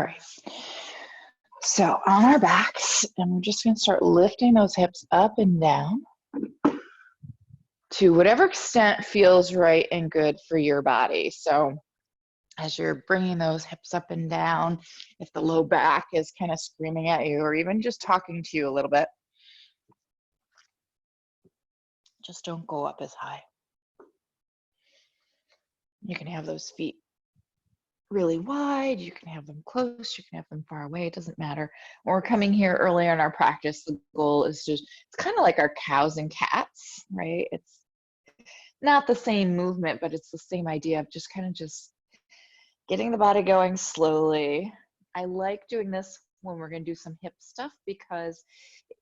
right. So on our backs, and we're just going to start lifting those hips up and down to whatever extent feels right and good for your body. So as you're bringing those hips up and down, if the low back is kind of screaming at you or even just talking to you a little bit, just don't go up as high. You can have those feet really wide, you can have them close, you can have them far away, it doesn't matter. When we're coming here earlier in our practice, the goal is just, it's kind of like our cows and cats, right? It's not the same movement, but it's the same idea of just kind of just getting the body going slowly. I like doing this when we're going to do some hip stuff, because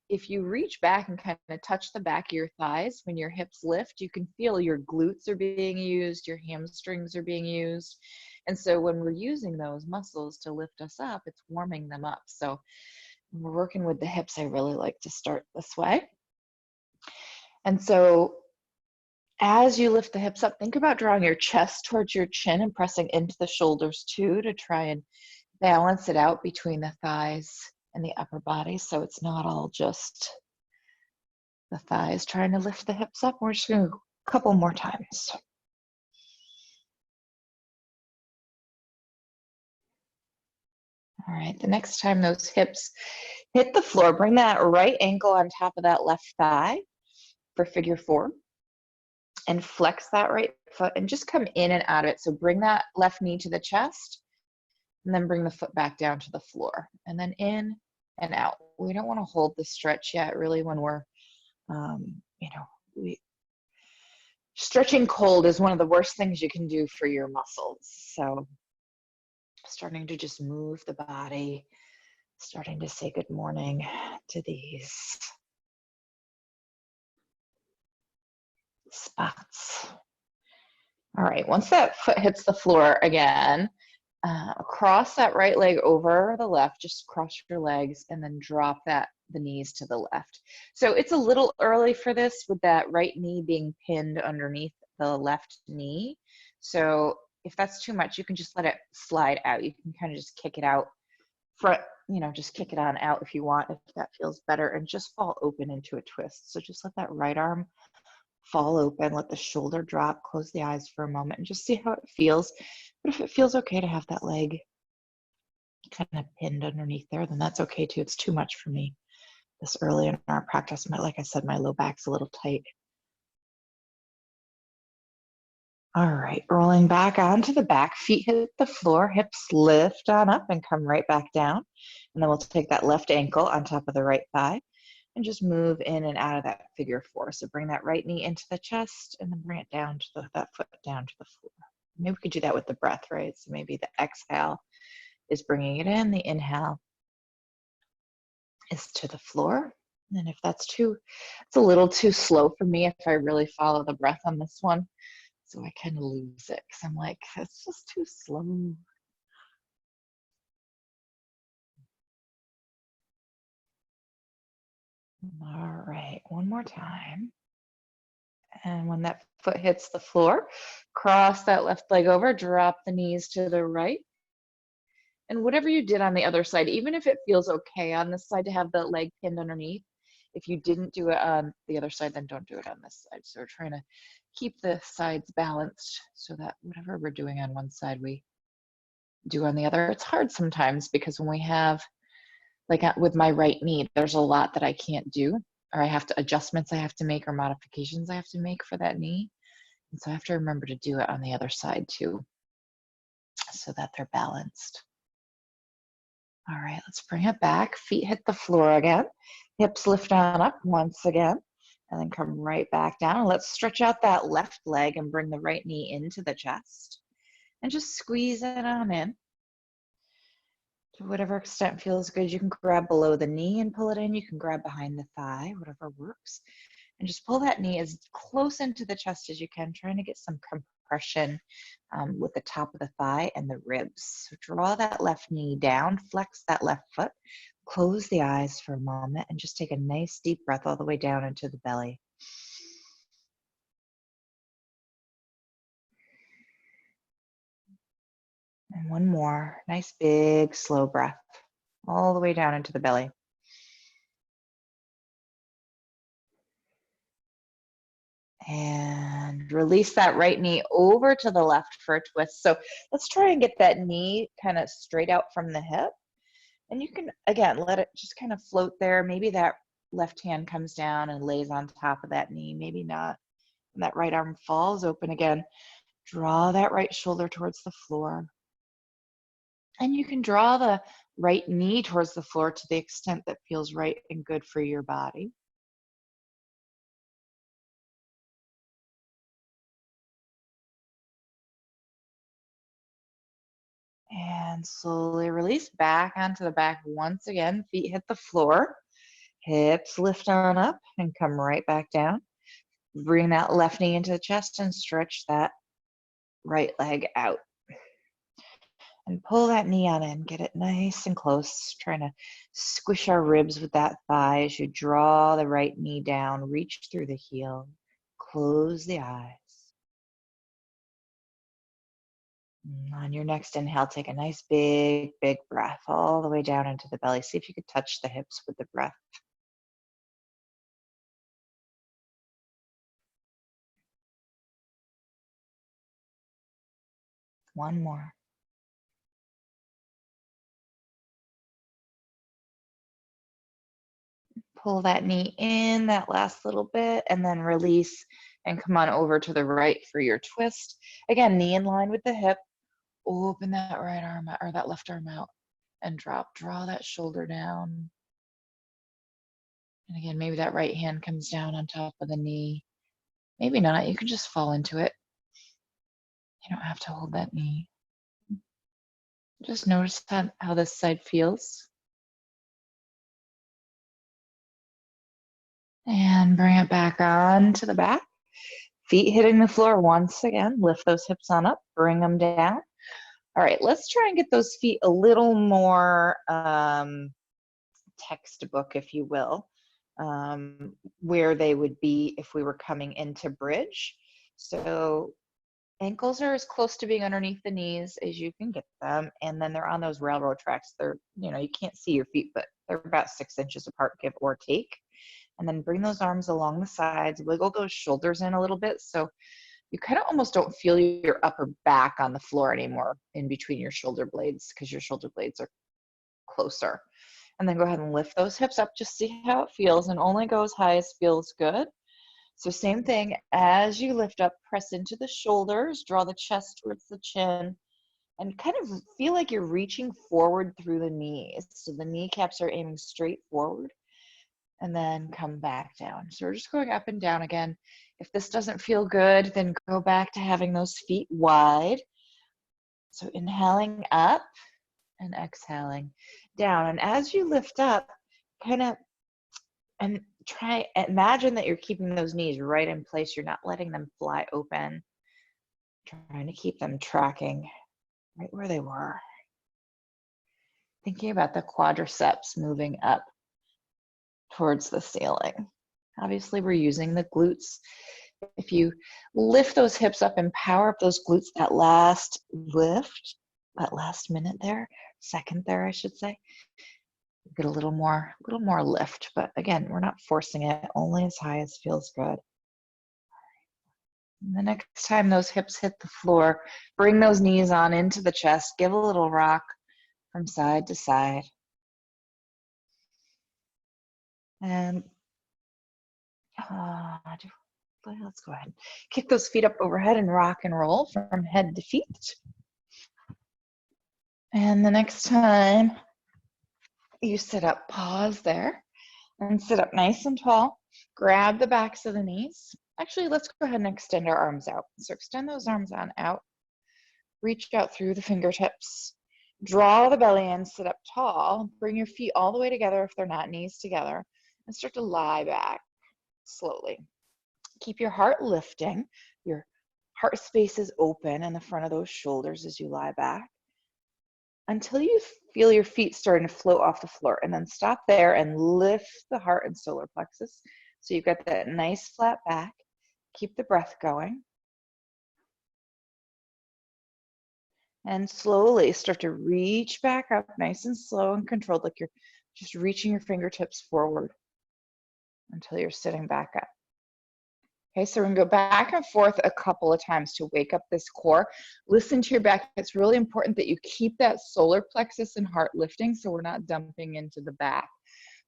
if you reach back and kind of touch the back of your thighs when your hips lift, you can feel your glutes are being used, your hamstrings are being used. And so when we're using those muscles to lift us up, it's warming them up. So when we're working with the hips, I really like to start this way. And so as you lift the hips up, think about drawing your chest towards your chin and pressing into the shoulders too, to try and balance it out between the thighs and the upper body, so it's not all just the thighs trying to lift the hips up. We're just going to go a couple more times. All right, the next time those hips hit the floor, bring that right ankle on top of that left thigh for figure 4. And flex that right foot and just come in and out of it. So bring that left knee to the chest and then bring the foot back down to the floor and then in and out. We don't want to hold the stretch yet, really, when we're, stretching cold is one of the worst things you can do for your muscles. So starting to just move the body, starting to say good morning to these spots. All right, once that foot hits the floor again, cross that right leg over the left, just cross your legs and then drop the knees to the left. So it's a little early for this with that right knee being pinned underneath the left knee. So if that's too much, you can just let it slide out. You can kind of just kick it out front, just kick it on out if you want, if that feels better, and just fall open into a twist. So just let that right arm fall open, let the shoulder drop, close the eyes for a moment and just see how it feels. But if it feels okay to have that leg kind of pinned underneath there, then that's okay too. It's too much for me this early in our practice. Like I said, my low back's a little tight. All right, rolling back onto the back, feet hit the floor, hips lift on up and come right back down. And then we'll take that left ankle on top of the right thigh and just move in and out of that figure 4. So bring that right knee into the chest and then bring it down to that foot down to the floor. Maybe we could do that with the breath, right? So maybe the exhale is bringing it in, the inhale is to the floor. And if it's a little too slow for me if I really follow the breath on this one. So I kind of lose it because I'm like, it's just too slow. All right, one more time. And when that foot hits the floor, cross that left leg over, drop the knees to the right. And whatever you did on the other side, even if it feels okay on this side to have the leg pinned underneath, if you didn't do it on the other side, then don't do it on this side. So we're trying to keep the sides balanced so that whatever we're doing on one side, we do on the other. It's hard sometimes because when we have, like with my right knee, there's a lot that I can't do, or I have to adjustments I have to make or modifications I have to make for that knee. And so I have to remember to do it on the other side too, so that they're balanced. All right, let's bring it back. Feet hit the floor again. Hips lift on up once again, and then come right back down. Let's stretch out that left leg and bring the right knee into the chest. And just squeeze it on in. To whatever extent feels good. You can grab below the knee and pull it in. You can grab behind the thigh, whatever works. And just pull that knee as close into the chest as you can, trying to get some compression with the top of the thigh and the ribs. So draw that left knee down, flex that left foot, close the eyes for a moment, and just take a nice deep breath all the way down into the belly. And one more. Nice big slow breath all the way down into the belly. And release that right knee over to the left for a twist. So let's try and get that knee kind of straight out from the hip. And you can, again, let it just kind of float there. Maybe that left hand comes down and lays on top of that knee. Maybe not. And that right arm falls open again. Draw that right shoulder towards the floor. And you can draw the right knee towards the floor to the extent that feels right and good for your body. And slowly release back onto the back once again. Feet hit the floor. Hips lift on up and come right back down. Bring that left knee into the chest and stretch that right leg out. And pull that knee on in. Get it nice and close. Trying to squish our ribs with that thigh as you draw the right knee down. Reach through the heel. Close the eyes. On your next inhale, take a nice big breath all the way down into the belly. See if you could touch the hips with the breath. One more. Pull that knee in that last little bit and then release and come on over to the right for your twist. Again, knee in line with the hip. Open that right arm out, or that left arm out and drop. Draw that shoulder down. And again, maybe that right hand comes down on top of the knee. Maybe not. You can just fall into it. You don't have to hold that knee. Just notice how this side feels. And bring it back on to the back. Feet hitting the floor once again. Lift those hips on up. Bring them down. All right, let's try and get those feet a little more textbook, if you will, where they would be if we were coming into bridge. So ankles are as close to being underneath the knees as you can get them. And then they're on those railroad tracks. They're, you can't see your feet, but they're about 6 inches apart, give or take. And then bring those arms along the sides, wiggle those shoulders in a little bit. So you kind of almost don't feel your upper back on the floor anymore in between your shoulder blades because your shoulder blades are closer. And then go ahead and lift those hips up. Just see how it feels and only go as high as feels good. So same thing, as you lift up, press into the shoulders, draw the chest towards the chin, and kind of feel like you're reaching forward through the knees. So the kneecaps are aiming straight forward. And then come back down. So we're just going up and down again. If this doesn't feel good, then go back to having those feet wide. So inhaling up and exhaling down. And as you lift up, kind of, and imagine that you're keeping those knees right in place. You're not letting them fly open. Trying to keep them tracking right where they were. Thinking about the quadriceps moving up towards the ceiling. Obviously, we're using the glutes. If you lift those hips up and power up those glutes, that last lift, that last minute there, second there, I should say, get a little more lift. But again, we're not forcing it, only as high as feels good. And the next time those hips hit the floor, bring those knees on into the chest, give a little rock from side to side. And let's go ahead. Kick those feet up overhead and rock and roll from head to feet. And the next time you sit up, pause there and sit up nice and tall. Grab the backs of the knees. Actually, let's go ahead and extend our arms out. So extend those arms on out. Reach out through the fingertips. Draw the belly in, sit up tall. Bring your feet all the way together if they're not, knees together. And start to lie back slowly. Keep your heart lifting. Your heart space is open in the front of those shoulders as you lie back until you feel your feet starting to float off the floor, and then stop there and lift the heart and solar plexus. So you've got that nice flat back. Keep the breath going. And slowly start to reach back up, nice and slow and controlled, like you're just reaching your fingertips forward until you're sitting back up. Okay, so we're gonna go back and forth a couple of times to wake up this core. Listen to your back. It's really important that you keep that solar plexus and heart lifting so we're not dumping into the back.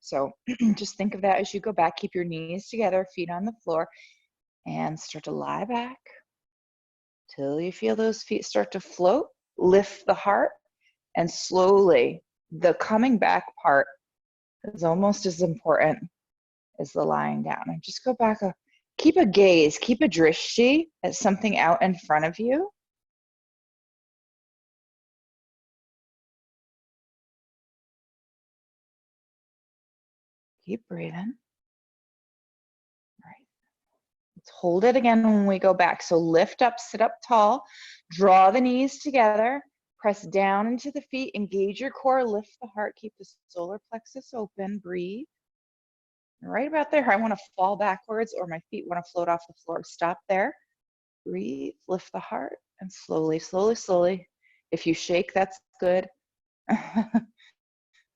So just think of that as you go back. Keep your knees together, feet on the floor, and start to lie back till you feel those feet start to float. Lift the heart, and slowly the coming back part is almost as important as the lying down. And just go back, keep a gaze, keep a drishti at something out in front of you. Keep breathing. All right. Let's hold it again when we go back. So lift up, sit up tall, draw the knees together, press down into the feet, engage your core, lift the heart, keep the solar plexus open, breathe. Right about there, I want to fall backwards or my feet want to float off the floor. Stop there. Breathe, lift the heart, and slowly, slowly, slowly. If you shake, that's good.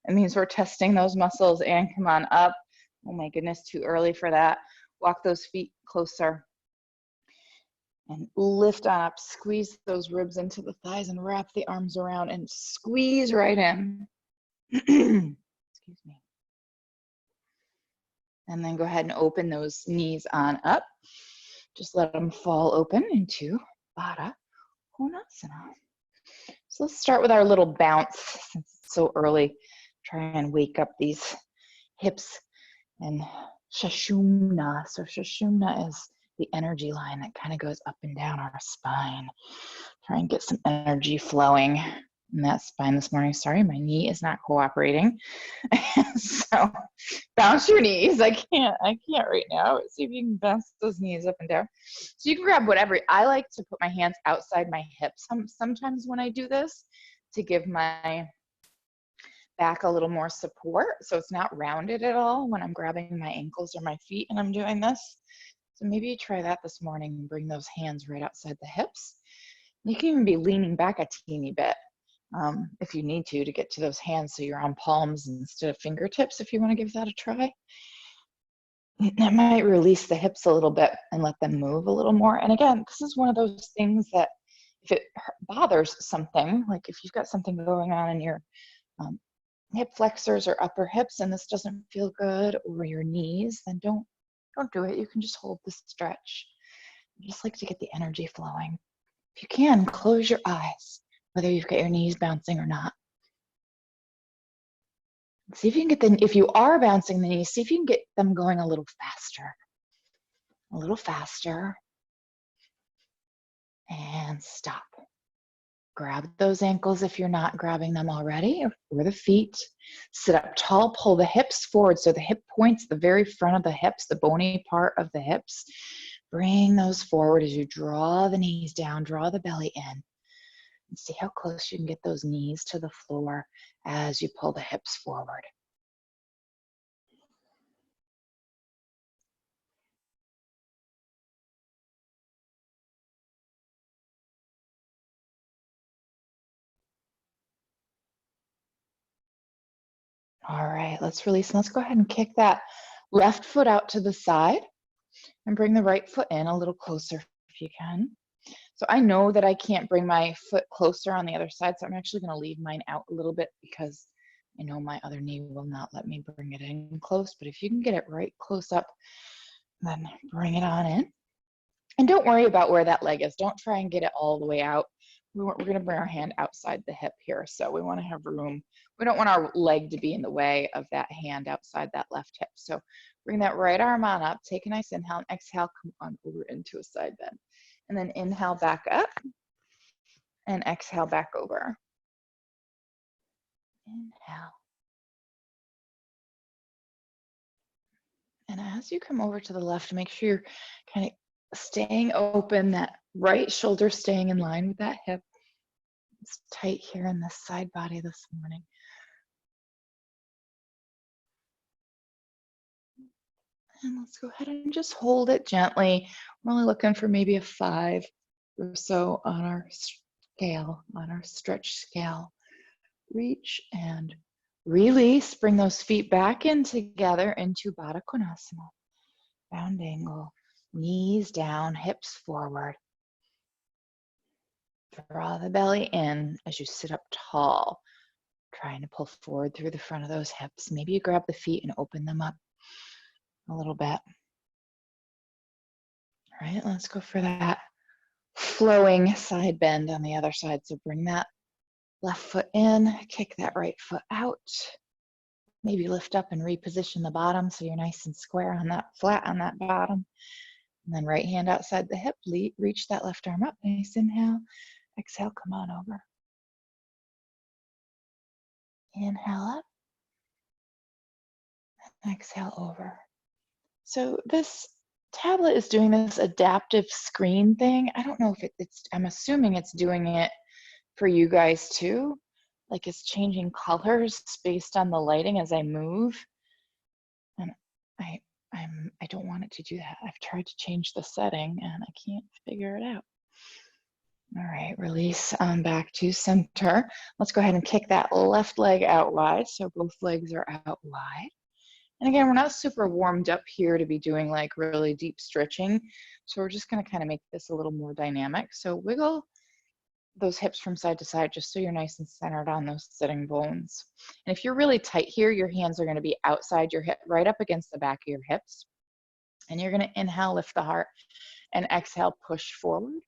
It means we're testing those muscles. And come on up. Oh my goodness, too early for that. Walk those feet closer. And lift on up. Squeeze those ribs into the thighs and wrap the arms around and squeeze right in. Excuse me. And then go ahead and open those knees on up. Just let them fall open into Baddha Konasana. So let's start with our little bounce since it's so early. Try and wake up these hips and Sushumna. So Sushumna is the energy line that kind of goes up and down our spine. Try and get some energy flowing in that spine this morning. Sorry, my knee is not cooperating. So bounce your knees. I can't right now. See if you can bounce those knees up and down. So you can grab whatever. I like to put my hands outside my hips sometimes when I do this to give my back a little more support. So it's not rounded at all when I'm grabbing my ankles or my feet and I'm doing this. So maybe try that this morning and bring those hands right outside the hips. You can even be leaning back a teeny bit if you need to get to those hands so you're on palms instead of fingertips if you want to give that a try. That might release the hips a little bit and let them move a little more. And again, this is one of those things that if it bothers something, like if you've got something going on in your hip flexors or upper hips and this doesn't feel good, or your knees, then don't do it. You can just hold the stretch. I just like to get the energy flowing. If you can, close your eyes, whether you've got your knees bouncing or not. See if you can get them, if you are bouncing the knees, see if you can get them going a little faster. A little faster. And stop. Grab those ankles if you're not grabbing them already, or the feet. Sit up tall, pull the hips forward. So the hip points, the very front of the hips, the bony part of the hips. Bring those forward as you draw the knees down, draw the belly in. And see how close you can get those knees to the floor as you pull the hips forward. All right, let's release. Let's go ahead and kick that left foot out to the side and bring the right foot in a little closer if you can. So I know that I can't bring my foot closer on the other side, so I'm actually going to leave mine out a little bit because I know my other knee will not let me bring it in close. But if you can get it right close up, then bring it on in. And don't worry about where that leg is. Don't try and get it all the way out. We're going to bring our hand outside the hip here, so we want to have room. We don't want our leg to be in the way of that hand outside that left hip. So bring that right arm on up. Take a nice inhale and exhale. Come on over into a side bend. And then inhale back up and exhale back over. Inhale. And as you come over to the left, make sure you're kind of staying open, that right shoulder staying in line with that hip. It's tight here in this side body this morning. And let's go ahead and just hold it gently. We're only looking for maybe a 5 or so on our scale, on our stretch scale. Reach and release. Bring those feet back in together into Baddha Konasana. Round angle. Knees down, hips forward. Draw the belly in as you sit up tall, trying to pull forward through the front of those hips. Maybe you grab the feet and open them up a little bit. All right, let's go for that flowing side bend on the other side. So bring that left foot in, kick that right foot out. Maybe lift up and reposition the bottom so you're nice and square on that, flat on that bottom. And then right hand outside the hip, reach that left arm up. Nice inhale. Exhale, come on over. Inhale up. Exhale over. So this tablet is doing this adaptive screen thing. I don't know if I'm assuming it's doing it for you guys too. Like it's changing colors based on the lighting as I move. And I don't want it to do that. I've tried to change the setting and I can't figure it out. All right, release on back to center. Let's go ahead and kick that left leg out wide. So both legs are out wide. And again, we're not super warmed up here to be doing like really deep stretching. So we're just gonna kind of make this a little more dynamic. So wiggle those hips from side to side just so you're nice and centered on those sitting bones. And if you're really tight here, your hands are gonna be outside your hip, right up against the back of your hips. And you're gonna inhale, lift the heart, and exhale, push forward.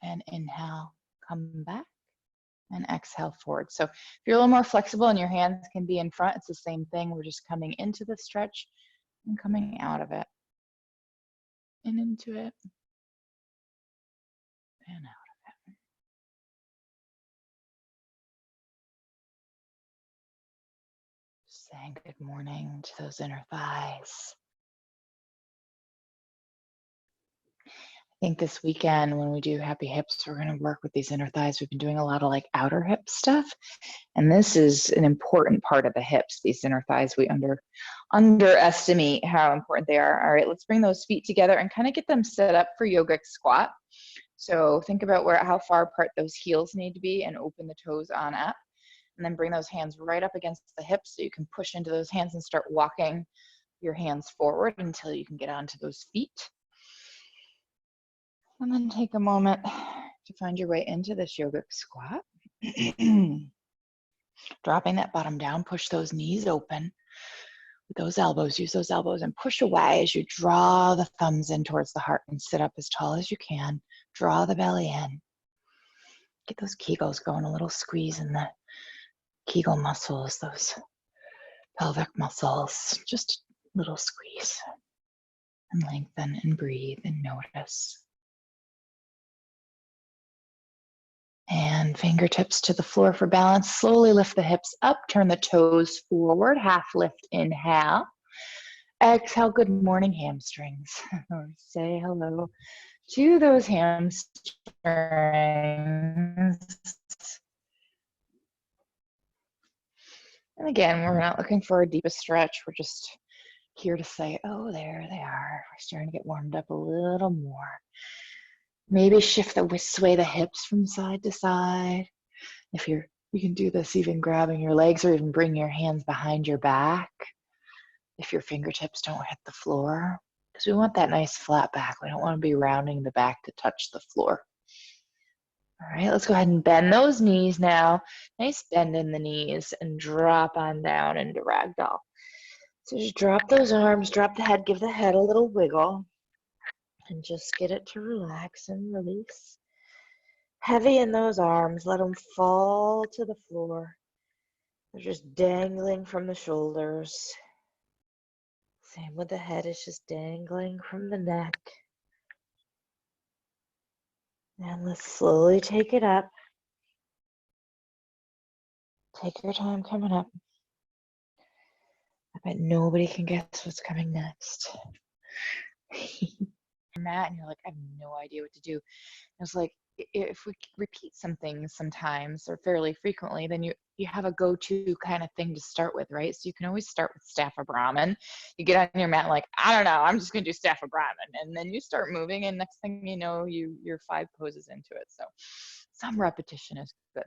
And inhale, come back, and exhale forward. So if you're a little more flexible and your hands can be in front, it's the same thing. We're just coming into the stretch and coming out of it. And into it, and out of it. Saying good morning to those inner thighs. I think this weekend when we do Happy Hips, we're going to work with these inner thighs. We've been doing a lot of like outer hip stuff. And this is an important part of the hips, these inner thighs. We underestimate how important they are. All right, let's bring those feet together and kind of get them set up for yogic squat. So think about how far apart those heels need to be and open the toes on up. And then bring those hands right up against the hips so you can push into those hands and start walking your hands forward until you can get onto those feet. And then take a moment to find your way into this yogic squat. Dropping that bottom down, push those knees open with those elbows. Use those elbows and push away as you draw the thumbs in towards the heart and sit up as tall as you can. Draw the belly in. Get those Kegels going, a little squeeze in the Kegel muscles, those pelvic muscles. Just a little squeeze. And lengthen and breathe and notice. And fingertips to the floor for balance. Slowly lift the hips up, turn the toes forward, half lift, inhale. Exhale, good morning, hamstrings. Say hello to those hamstrings. And again, we're not looking for a deepest stretch. We're just here to say, oh, there they are. We're starting to get warmed up a little more. Maybe sway the hips from side to side. If you can do this even grabbing your legs or even bring your hands behind your back if your fingertips don't hit the floor, because we want that nice flat back. We don't want to be rounding the back to touch the floor. All right, let's go ahead and bend those knees now. Nice bend in the knees and drop on down into ragdoll. So just drop those arms, drop the head, give the head a little wiggle. And just get it to relax and release. Heavy in those arms, let them fall to the floor. They're just dangling from the shoulders. Same with the head, it's just dangling from the neck. And let's slowly take it up. Take your time coming up. I bet nobody can guess what's coming next. Mat and you're like, I have no idea what to do. I was like, if we repeat some things sometimes or fairly frequently, then you have a go-to kind of thing to start with, right? So you can always start with Staff Brahman. You get on your mat like, I don't know, I'm just gonna do Staff Brahman, and then you start moving, and next thing you know, you're 5 poses into it. So Some repetition is good.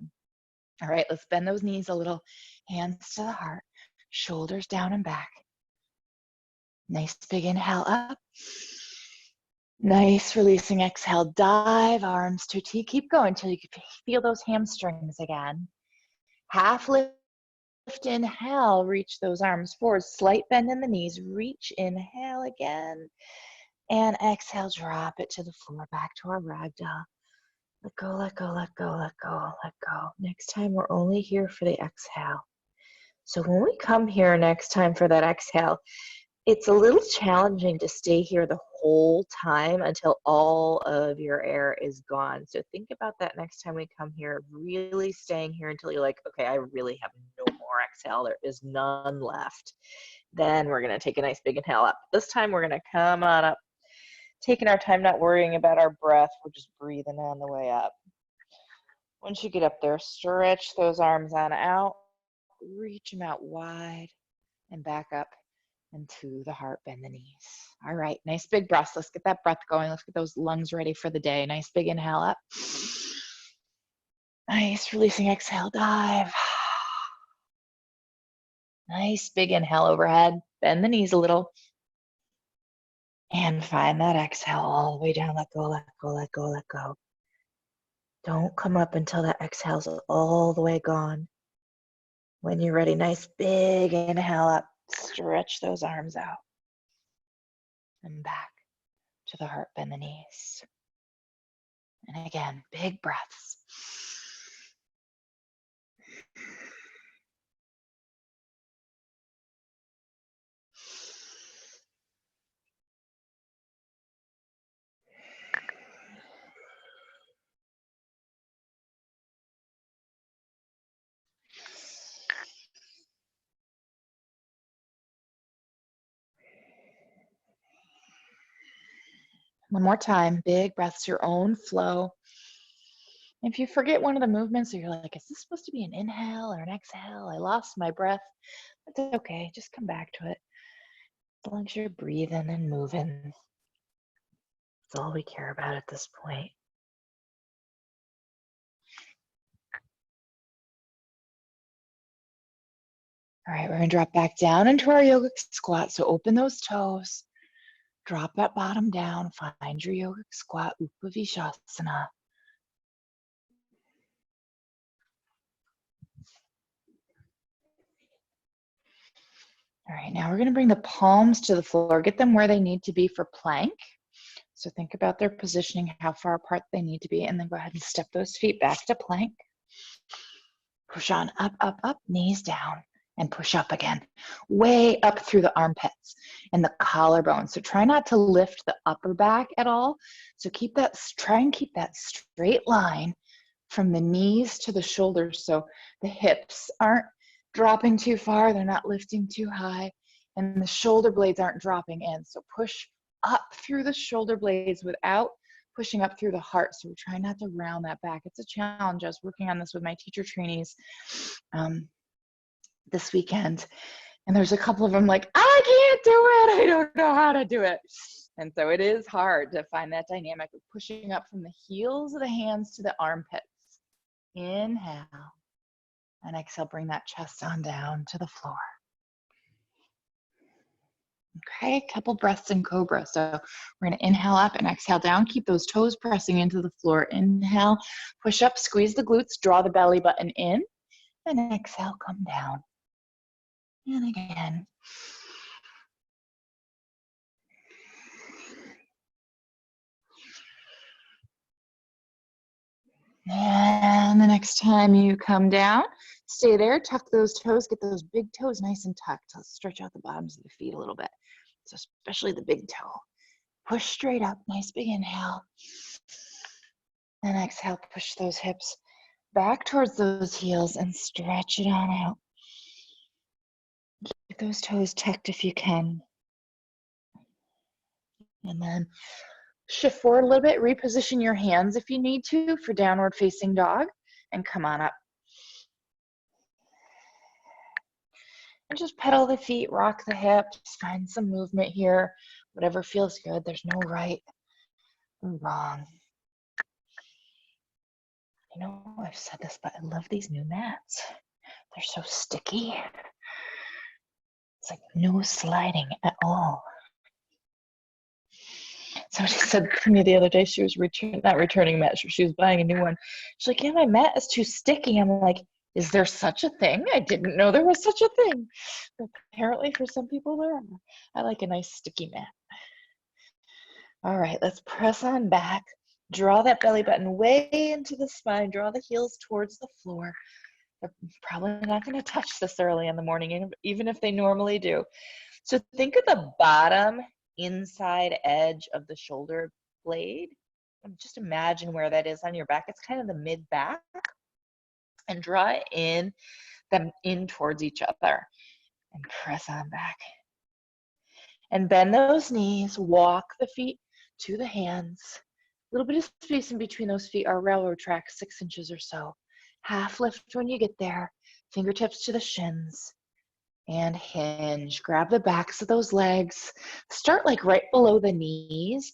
All right, let's bend those knees a little. Hands to the heart, shoulders down and back. Nice big inhale up. Nice releasing exhale. Dive arms to T. Keep going until you feel those hamstrings again. Half lift, inhale, reach those arms forward. Slight bend in the knees. Reach, inhale again. And exhale, drop it to the floor, back to our ragdoll. Let go, let go, let go, let go, let go. Next time, we're only here for the exhale. So when we come here next time for that exhale, it's a little challenging to stay here the whole time until all of your air is gone. So think about that next time we come here, really staying here until you're like, okay, I really have no more exhale. There is none left. Then we're going to take a nice big inhale up. This time we're going to come on up, taking our time, not worrying about our breath. We're just breathing on the way up. Once you get up there, stretch those arms on out, reach them out wide and back up. And to the heart, bend the knees. All right, nice big breaths. Let's get that breath going. Let's get those lungs ready for the day. Nice big inhale up. Nice releasing exhale, dive. Nice big inhale overhead. Bend the knees a little. And find that exhale all the way down. Let go, let go, let go, let go. Don't come up until that exhale's all the way gone. When you're ready, nice big inhale up. Stretch those arms out. And back to the heart, bend the knees. And again, big breaths. One more time, big breaths, your own flow. If you forget one of the movements, or you're like, is this supposed to be an inhale or an exhale? I lost my breath. That's okay, just come back to it. As long as you're breathing and moving, that's all we care about at this point. All right, we're gonna drop back down into our yogic squat. So open those toes, drop that bottom down, find your yogic squat, Upavishasana. All right, now we're gonna bring the palms to the floor, get them where they need to be for plank. So think about their positioning, how far apart they need to be, and then go ahead and step those feet back to plank. Push on up, up, up, knees down, and push up again, way up through the armpits and the collarbone. So try not to lift the upper back at all. So try and keep that straight line from the knees to the shoulders. So the hips aren't dropping too far, they're not lifting too high, and the shoulder blades aren't dropping in. So push up through the shoulder blades without pushing up through the heart. So we're trying not to round that back. It's a challenge. I was working on this with my teacher trainees this weekend. And there's a couple of them like, I can't do it. I don't know how to do it. And so it is hard to find that dynamic of pushing up from the heels of the hands to the armpits. Inhale. And exhale, bring that chest on down to the floor. Okay, a couple breaths in cobra. So we're gonna inhale up and exhale down. Keep those toes pressing into the floor. Inhale, push up, squeeze the glutes, draw the belly button in, and exhale, come down. And again. And the next time you come down, stay there, tuck those toes, get those big toes nice and tucked. Let's stretch out the bottoms of the feet a little bit. So especially the big toe. Push straight up, nice big inhale. And exhale, push those hips back towards those heels and stretch it on out. Keep those toes tucked if you can. And then shift forward a little bit, reposition your hands if you need to for downward facing dog, and come on up. And just pedal the feet, rock the hips, find some movement here, whatever feels good. There's no right or wrong. You know, I've said this, but I love these new mats. They're so sticky. It's like no sliding at all. Somebody said to me the other day, she was not returning a mat, she was buying a new one. She's like, yeah, my mat is too sticky. I'm like, is there such a thing? I didn't know there was such a thing. But apparently for some people there are. I like a nice sticky mat. All right, let's press on back. Draw that belly button way into the spine. Draw the heels towards the floor. They're probably not going to touch this early in the morning, even if they normally do. So think of the bottom inside edge of the shoulder blade. Just imagine where that is on your back. It's kind of the mid back. And draw them in towards each other. And press on back. And bend those knees. Walk the feet to the hands. A little bit of space in between those feet are railroad tracks, 6 inches or so. Half lift when you get there. Fingertips to the shins. And hinge. Grab the backs of those legs. Start like right below the knees,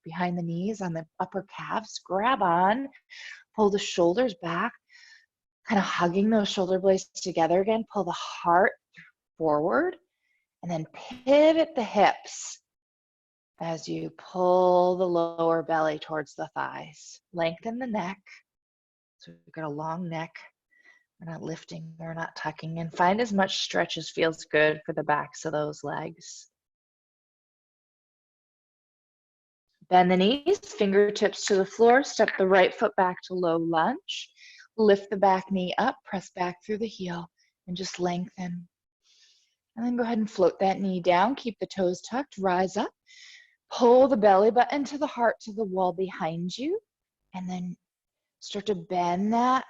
behind the knees on the upper calves. Grab on, pull the shoulders back, kind of hugging those shoulder blades together again. Pull the heart forward and then pivot the hips as you pull the lower belly towards the thighs. Lengthen the neck. So we've got a long neck. We're not lifting, we're not tucking, and find as much stretch as feels good for the backs of those legs. Bend the knees, fingertips to the floor, step the right foot back to low lunge. Lift the back knee up, press back through the heel, and just lengthen. And then go ahead and float that knee down, keep the toes tucked, rise up. Pull the belly button to the heart to the wall behind you, and then start to bend that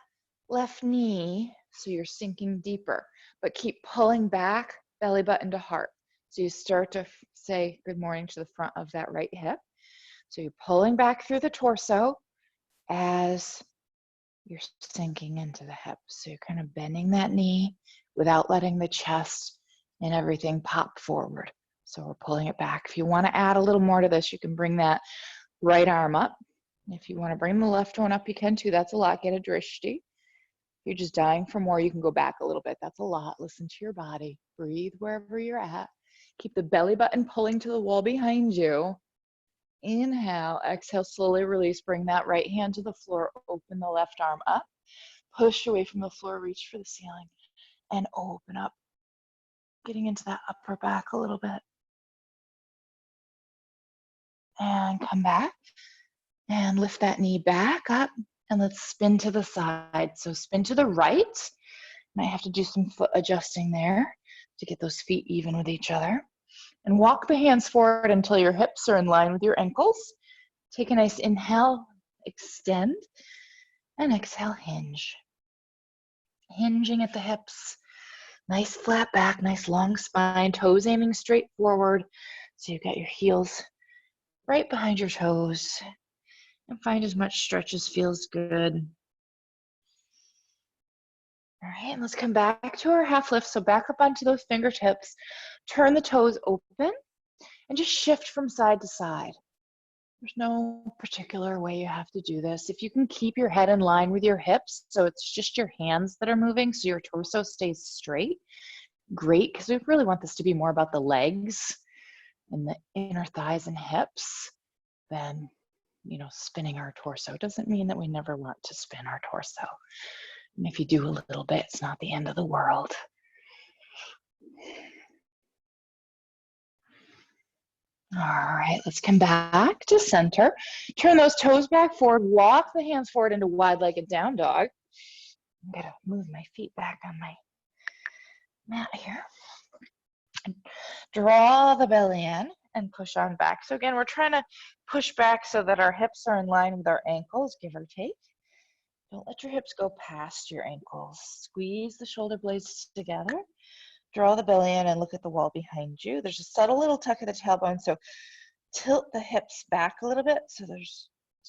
left knee so you're sinking deeper, but keep pulling back, belly button to heart. So you start to say good morning to the front of that right hip. So you're pulling back through the torso as you're sinking into the hips. So you're kind of bending that knee without letting the chest and everything pop forward. So we're pulling it back. If you want to add a little more to this, you can bring that right arm up. If you want to bring the left one up, you can too. That's a lot. Get a drishti. If you're just dying for more, you can go back a little bit. That's a lot. Listen to your body. Breathe wherever you're at. Keep the belly button pulling to the wall behind you. Inhale, exhale, slowly release. Bring that right hand to the floor. Open the left arm up. Push away from the floor, reach for the ceiling, and open up. Getting into that upper back a little bit. And come back. And lift that knee back up. And let's spin to the side. So spin to the right. Might have to do some foot adjusting there to get those feet even with each other. And walk the hands forward until your hips are in line with your ankles. Take a nice inhale, extend, and exhale, hinge. Hinging at the hips. Nice flat back, nice long spine, toes aiming straight forward. So you've got your heels right behind your toes. And find as much stretch as feels good. All right, and let's come back to our half lift. So back up onto those fingertips. Turn the toes open and just shift from side to side. There's no particular way you have to do this. If you can keep your head in line with your hips, so it's just your hands that are moving, so your torso stays straight, great, because we really want this to be more about the legs and the inner thighs and hips than, you know, spinning our torso. It doesn't mean that we never want to spin our torso. And if you do a little bit, it's not the end of the world. All right, let's come back to center. Turn those toes back forward, walk the hands forward into wide-legged down dog. I'm gonna move my feet back on my mat here. Draw the belly in and push on back. So again, we're trying to push back so that our hips are in line with our ankles, give or take. Don't let your hips go past your ankles. Squeeze the shoulder blades together. Draw the belly in and look at the wall behind you. There's a subtle little tuck of the tailbone, so tilt the hips back a little bit so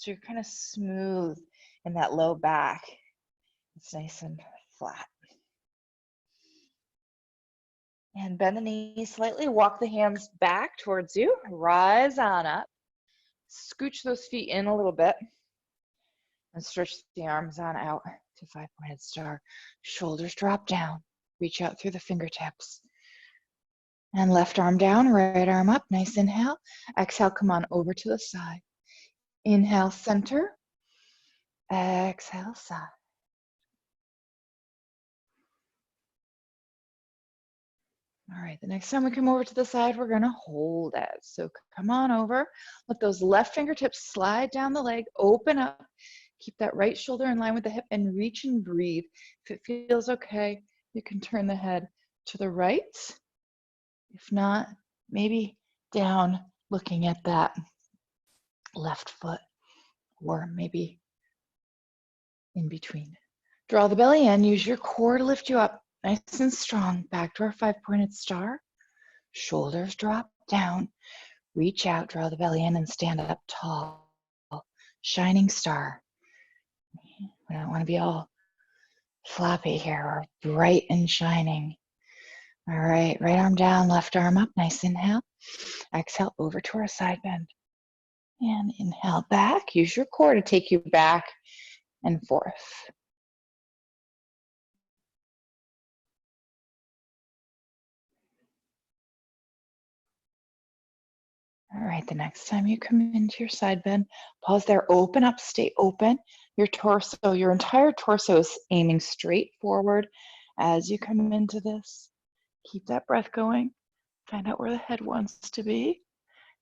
you're kind of smooth in that low back. It's nice and flat. And bend the knees slightly, walk the hands back towards you, rise on up. Scooch those feet in a little bit. And stretch the arms on out to five-pointed star. Shoulders drop down. Reach out through the fingertips. And left arm down, right arm up. Nice inhale. Exhale, come on over to the side. Inhale, center. Exhale, side. All right, the next time we come over to the side, we're gonna hold it. So come on over. Let those left fingertips slide down the leg, open up. Keep that right shoulder in line with the hip and reach and breathe. If it feels okay, you can turn the head to the right. If not, maybe down looking at that left foot, or maybe in between. Draw the belly in, use your core to lift you up nice and strong. Back to our five-pointed star. Shoulders drop down. Reach out, draw the belly in, and stand up tall. Shining star. We don't want to be all floppy here, or bright and shining. All right, right arm down, left arm up. Nice inhale. Exhale over to our side bend. And inhale back. Use your core to take you back and forth. All right, the next time you come into your side bend, pause there, open up, stay open. Your torso, your entire torso is aiming straight forward as you come into this. Keep that breath going. Find out where the head wants to be.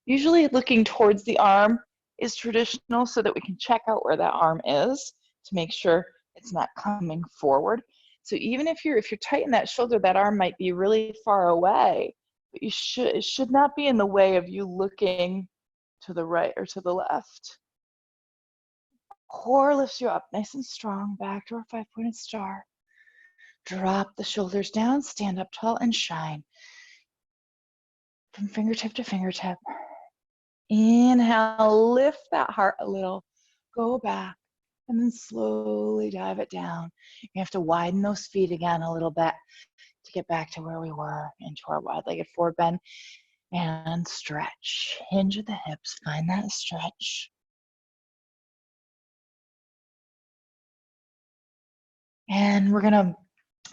Usually looking towards the arm is traditional so that we can check out where that arm is to make sure it's not coming forward. So even if you're tight in that shoulder, that arm might be really far away, but it should not be in the way of you looking to the right or to the left. Core lifts you up nice and strong, back to our five-pointed star. Drop the shoulders down, stand up tall and shine. From fingertip to fingertip. Inhale, lift that heart a little, go back, and then slowly dive it down. You have to widen those feet again a little bit to get back to where we were, into our wide-legged forward bend, and stretch. Hinge at the hips, find that stretch. And we're gonna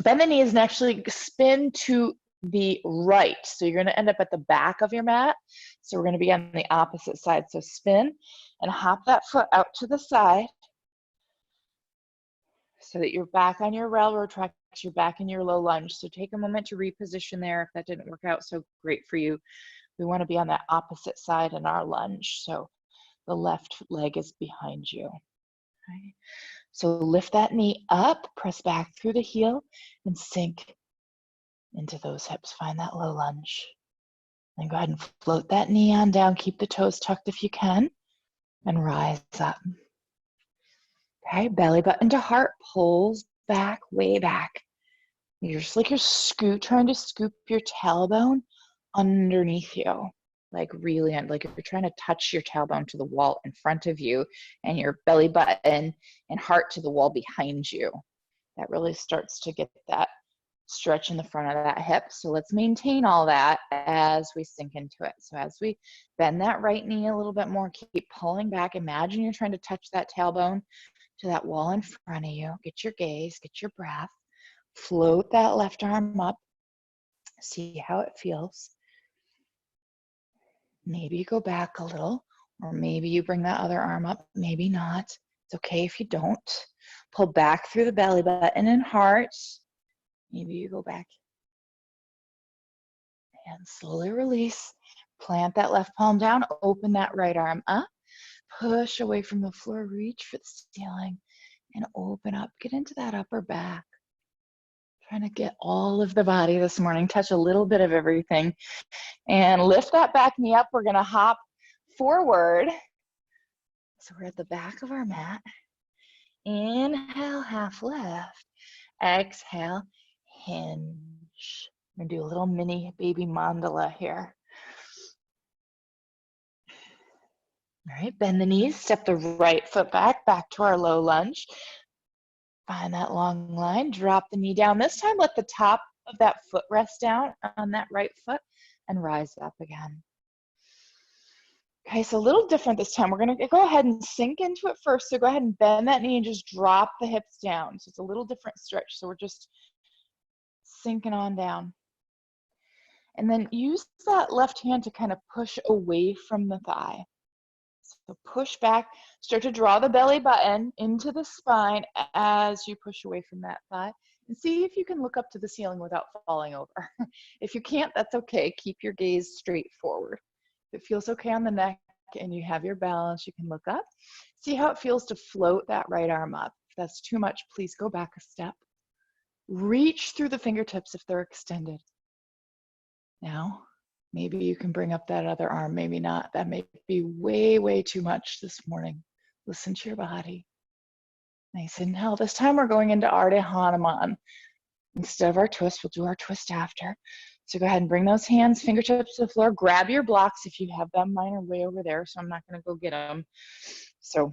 bend the knees and actually spin to the right. So you're gonna end up at the back of your mat. So we're gonna be on the opposite side. So spin and hop that foot out to the side so that you're back on your railroad track, you're back in your low lunge. So take a moment to reposition there if that didn't work out so great for you. We wanna be on that opposite side in our lunge. So the left leg is behind you. Okay. So lift that knee up, press back through the heel, and sink into those hips. Find that low lunge. Then go ahead and float that knee on down. Keep the toes tucked if you can, and rise up. Okay, belly button to heart, pulls back, way back. You're just like you're trying to scoop your tailbone underneath you. Like really, like if you're trying to touch your tailbone to the wall in front of you and your belly button and heart to the wall behind you. That really starts to get that stretch in the front of that hip. So let's maintain all that as we sink into it. So as we bend that right knee a little bit more, keep pulling back. Imagine you're trying to touch that tailbone to that wall in front of you. Get your gaze, get your breath. Float that left arm up. See how it feels. Maybe you go back a little, or maybe you bring that other arm up, maybe not. It's okay if you don't. Pull back through the belly button and heart. Maybe you go back and slowly release. Plant that left palm down, open that right arm up, push away from the floor, reach for the ceiling, and open up. Get into that upper back. Trying to get all of the body this morning, touch a little bit of everything. And lift that back knee up. We're gonna hop forward. So we're at the back of our mat. Inhale, half lift. Exhale, hinge. I'm gonna do a little mini baby mandala here. All right, bend the knees, step the right foot back to our low lunge. Find that long line, drop the knee down. This time, let the top of that foot rest down on that right foot and rise up again. Okay, so a little different this time. We're gonna go ahead and sink into it first. So go ahead and bend that knee and just drop the hips down. So it's a little different stretch. So we're just sinking on down. And then use that left hand to kind of push away from the thigh. So push back, start to draw the belly button into the spine as you push away from that thigh. And see if you can look up to the ceiling without falling over. If you can't, that's okay. Keep your gaze straight forward. If it feels okay on the neck and you have your balance, you can look up. See how it feels to float that right arm up. If that's too much, please go back a step. Reach through the fingertips if they're extended. Now, maybe you can bring up that other arm, maybe not. That may be way, way too much this morning. Listen to your body. Nice inhale. This time we're going into Ardha Hanuman. Instead of our twist, we'll do our twist after. So go ahead and bring those hands, fingertips to the floor. Grab your blocks if you have them. Mine are way over there, so I'm not going to go get them. So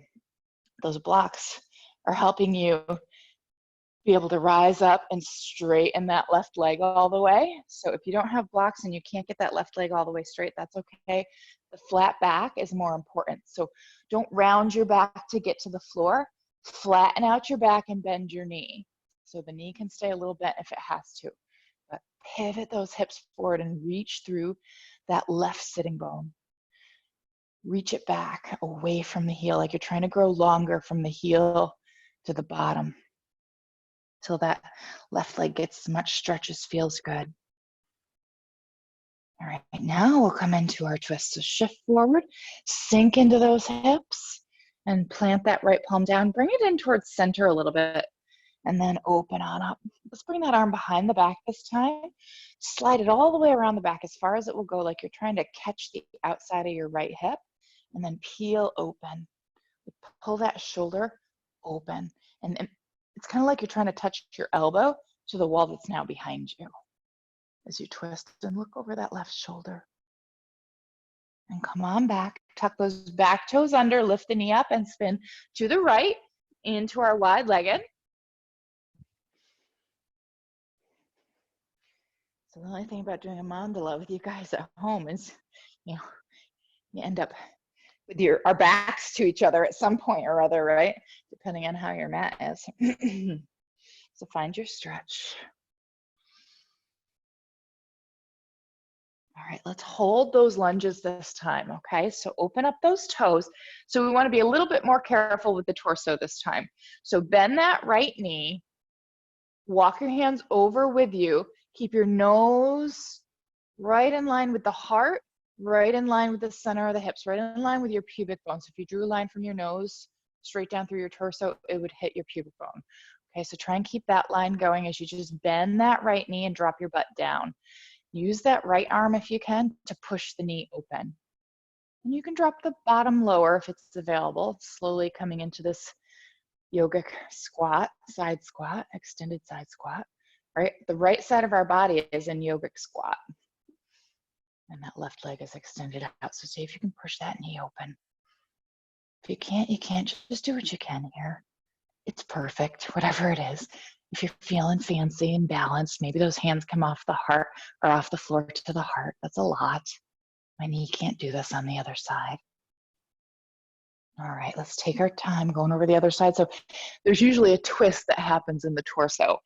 those blocks are helping you be able to rise up and straighten that left leg all the way. So if you don't have blocks and you can't get that left leg all the way straight, that's okay. The flat back is more important. So don't round your back to get to the floor. Flatten out your back and bend your knee. So the knee can stay a little bent if it has to. But pivot those hips forward and reach through that left sitting bone. Reach it back away from the heel, like you're trying to grow longer from the heel to the bottom, till that left leg gets as much stretch as feels good. All right, now we'll come into our twist. So shift forward, sink into those hips, and plant that right palm down. Bring it in towards center a little bit, and then open on up. Let's bring that arm behind the back this time. Slide it all the way around the back as far as it will go, like you're trying to catch the outside of your right hip, and then peel open. Pull that shoulder open, and it's kind of like you're trying to touch your elbow to the wall that's now behind you. As you twist and look over that left shoulder. And come on back, tuck those back toes under, lift the knee up and spin to the right into our wide-legged. So the only thing about doing a mandala with you guys at home is, you end up with our backs to each other at some point or other, right? Depending on how your mat is. So find your stretch. All right, let's hold those lunges this time, okay? So open up those toes. So we want to be a little bit more careful with the torso this time. So bend that right knee, walk your hands over with you, keep your nose right in line with the heart, right in line with the center of the hips, right in line with your pubic bone. So if you drew a line from your nose straight down through your torso, it would hit your pubic bone. Okay, so try and keep that line going as you just bend that right knee and drop your butt down. Use that right arm if you can to push the knee open. And you can drop the bottom lower if it's available, slowly coming into this yogic squat, side squat, extended side squat. Right? The right side of our body is in yogic squat. And that left leg is extended out. So see if you can push that knee open. If you can't, you can't. Just do what you can here. It's perfect, whatever it is. If you're feeling fancy and balanced, maybe those hands come off the heart or off the floor to the heart. That's a lot. My knee can't do this on the other side. All right, let's take our time going over the other side. So there's usually a twist that happens in the torso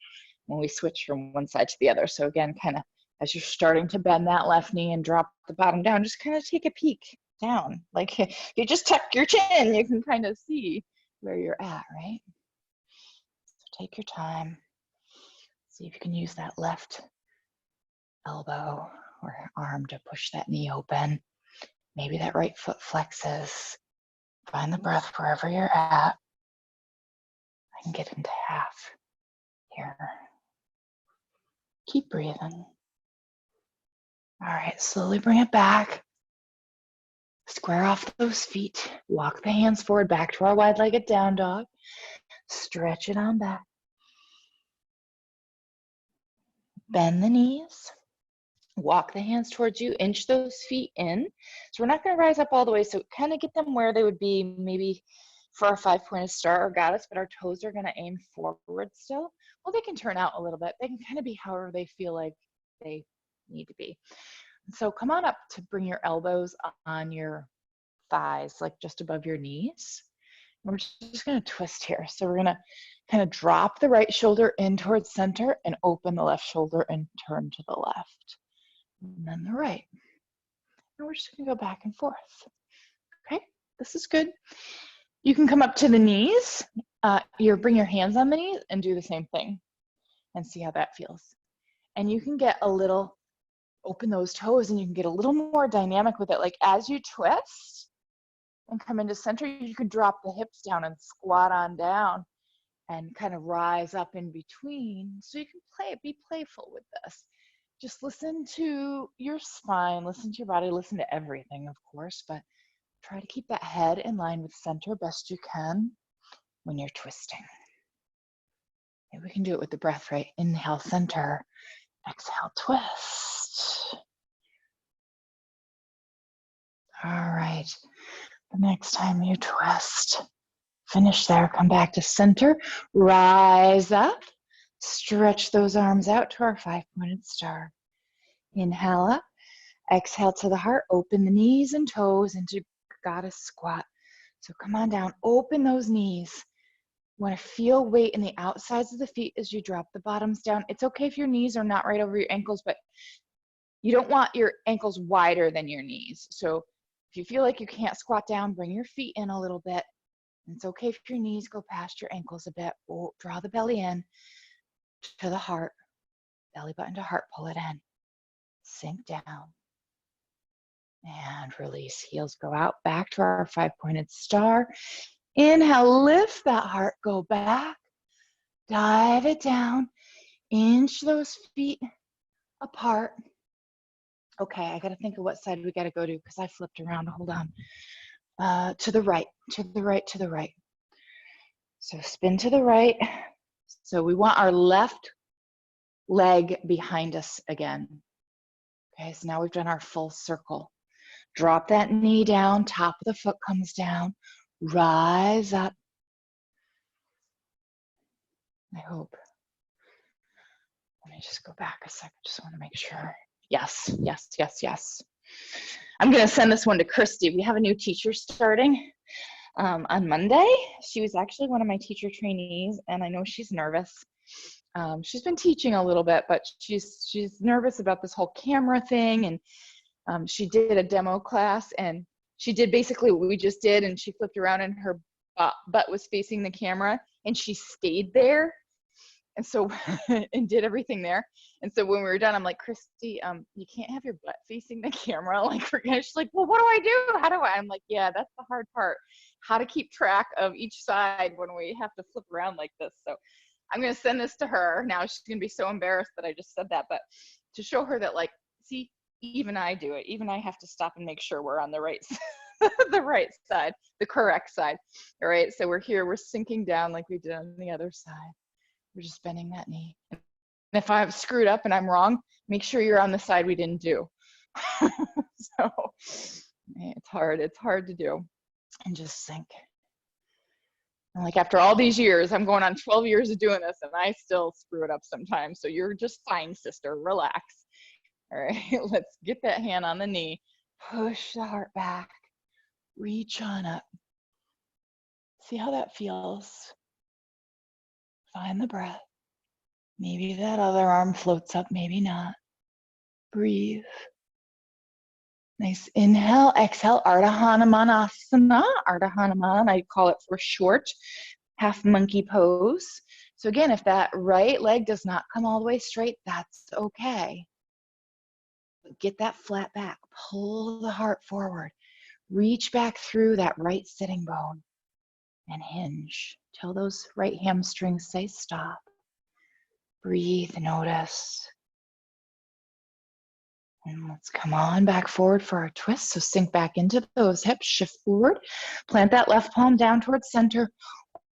when we switch from one side to the other. So again, kind of as you're starting to bend that left knee and drop the bottom down, just kind of take a peek down. Like you just tuck your chin, you can kind of see where you're at, right? Take your time. See if you can use that left elbow or arm to push that knee open. Maybe that right foot flexes. Find the breath wherever you're at. I can get into half here. Keep breathing. All right, slowly bring it back. Square off those feet. Walk the hands forward back to our wide-legged down dog. Stretch it on back. Bend the knees. Walk the hands towards you. Inch those feet in. So we're not going to rise up all the way. So kind of get them where they would be maybe for our 5-pointed star or goddess, but our toes are going to aim forward still. Well, they can turn out a little bit. They can kind of be however they feel like they need to be. So come on up to bring your elbows on your thighs, like just above your knees. And we're just going to twist here. So we're going to kind of drop the right shoulder in towards center and open the left shoulder and turn to the left. And then the right. And we're just going to go back and forth. Okay, this is good. You can come up to the knees. Bring your hands on the knees and do the same thing and see how that feels. And you can get a little, open those toes and you can get a little more dynamic with it. Like as you twist and come into center, you can drop the hips down and squat on down and kind of rise up in between. So you can be playful with this. Just listen to your spine, listen to your body, listen to everything, of course, but try to keep that head in line with center best you can when you're twisting. And we can do it with the breath, right? Inhale, center. Exhale, twist. All right. The next time you twist, finish there, come back to center, rise up, stretch those arms out to our 5-pointed star. Inhale up, exhale to the heart, open the knees and toes into goddess squat. So come on down, open those knees. You want to feel weight in the outsides of the feet as you drop the bottoms down. It's okay if your knees are not right over your ankles, but you don't want your ankles wider than your knees. So if you feel like you can't squat down, bring your feet in a little bit. And it's okay if your knees go past your ankles a bit. Oh, draw the belly in to the heart, belly button to heart, pull it in. Sink down. And release, heels go out, back to our 5-pointed star. Inhale, lift that heart, go back, dive it down, inch those feet apart. Okay, I gotta think of what side we gotta go to because I flipped around, hold on. To the right, to the right, to the right. So spin to the right. So we want our left leg behind us again. Okay, so now we've done our full circle. Drop that knee down, top of the foot comes down, rise up. I hope. Let me just go back a second, just want to make sure. Yes, yes, yes, yes. I'm going to send this one to Christy. We have a new teacher starting on Monday. She was actually one of my teacher trainees, and I know she's nervous. She's been teaching a little bit, but she's nervous about this whole camera thing, and she did a demo class, and she did basically what we just did, and she flipped around and her butt was facing the camera, and she stayed there. And so, and did everything there. And so when we were done, I'm like, Christy, you can't have your butt facing the camera. Like, she's like, well, what do I do? How do I? I'm like, yeah, that's the hard part. How to keep track of each side when we have to flip around like this. So I'm going to send this to her. Now she's going to be so embarrassed that I just said that, but to show her that, like, see, even I do it. Even I have to stop and make sure we're on the right the right side, the correct side. All right. So we're here, we're sinking down like we did on the other side. We're just bending that knee. And if I've screwed up and I'm wrong, make sure you're on the side we didn't do. So it's hard to do. And just sink. And like after all these years, I'm going on 12 years of doing this and I still screw it up sometimes. So you're just fine, sister, relax. All right, let's get that hand on the knee. Push the heart back, reach on up. See how that feels. Find the breath. Maybe that other arm floats up, maybe not. Breathe. Nice inhale, exhale, Ardha Hanumanasana. Ardha Hanuman, I call it for short, half monkey pose. So again, if that right leg does not come all the way straight, that's okay. Get that flat back, pull the heart forward, reach back through that right sitting bone and hinge till those right hamstrings say stop. Breathe, notice. And let's come on back forward for our twist. So sink back into those hips, shift forward, plant that left palm down towards center,